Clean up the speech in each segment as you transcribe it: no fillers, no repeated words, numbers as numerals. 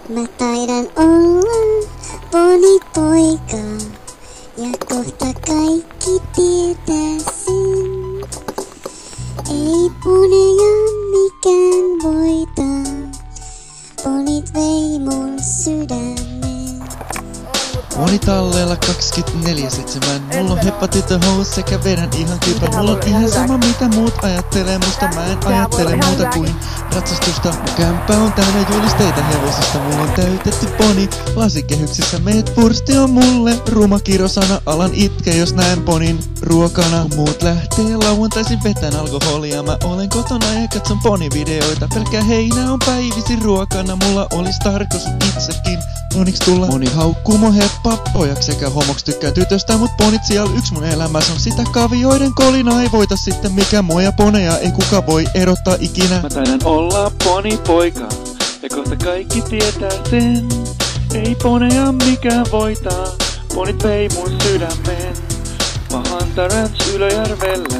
Mä taidan olla ponipoika ja kohta kaikki tietää sen. Ei poneja mikään voita, ponit vei mun sydämen. Ponitalleella 24/7. Mulla on hepatitihous sekä vedän ihan kypä. Mulla on ihan sama mitä muut ajattelee musta. Mä en ajattele muuta kuin ratsastusta. Kämppä on täynnä julisteita hevosista. Mulla on täytetty poni lasikehyksissä. Meet pursti on mulle ruma kirosana. Alan itke jos näen ponin ruokana. Kun muut lähtee lauantaisin vetän alkoholia. Mä olen kotona ja katson ponivideoita. Pelkkää heinä on päivisin ruokana. Mulla olis tarkoitus itsekin poniksi tulla. Moni haukkuu mun heppa pojaksi sekä homoks tykkää tytöstä. Mut ponit siellä yks mun elämässä on sitä kavioiden kolina. Ei voita sitten mikä mua ja poneja ei kuka voi erottaa ikinä. Mä taidan olla ponipoika ja kohta kaikki tietää sen. Ei poneja mikään voitaa, ponit vei mun sydämen. Mahanta Ranch Ylöjärvellä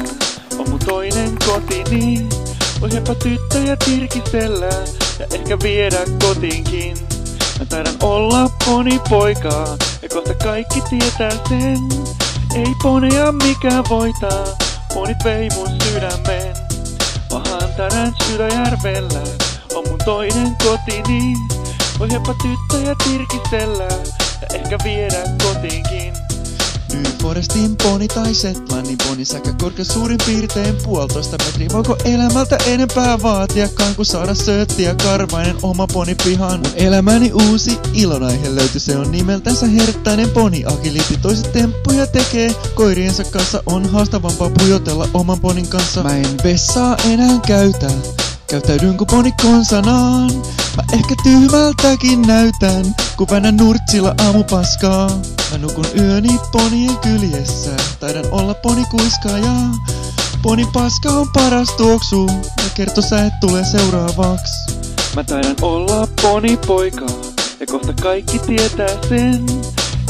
on mun toinen kotini. Voi heppa tyttöjä tirkistellä ja ehkä viedä kotiinkin. Mä taidan olla ponipoika ja kohta kaikki tietää sen. Ei poneja mikään voitaa, ponit vei mun sydämen. Mahanta Ranch Ylöjärvellä on mun toinen kotini. Voi heppa tyttöjä tirkistellä ja ehkä viedä kotiinkin. New Forestin poni tai Shetlandin poni sekä korkeus suurin piirtein 1,5 metriä. Voiko elämältä enempää vaatiakaan kuin saada söötti ja karvainen oma poni pihaan? Mun elämäni uusi ilonaihe löytyi, se on nimeltänsä herttäinen poni. Agility toiset temppuja tekee koiriensa kanssa, on haastavampaa pujotella oman ponin kanssa. Mä en vessaa enää käyttäydyn ku poni konsanaan. Mä ehkä tyhmältäkin näytän, kun väännän nurtsilla aamupaskaa. Mä nukun yöni ponien kyljessä, taidan olla ponikuiskaaja. Poni paska on paras tuoksu, ja kerto sä et tule seuraavaksi. Mä taidan olla ponipoika ja kohta kaikki tietää sen.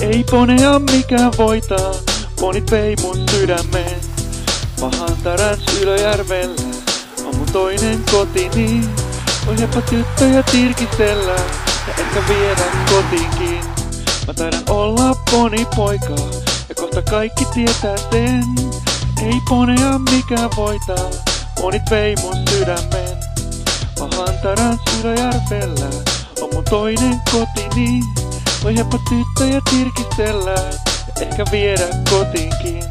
Ei poneja mikään voitaa, ponit vei mun sydämen. Mahanta Ranch Ylöjärvellä on mun toinen kotini. Voi heppa tyttöjä tirkistellä ja ehkä viedä kotiinkin. Mä taidan olla ponipoika ja kohta kaikki tietää sen. Ei poneja mikään voitaa, ponit vei mun sydämen. Mahanta Ranch Ylöjärvellä on mun toinen kotini. Voi heppa tyttöjä tirkistellä ja ehkä viedä kotiinkin.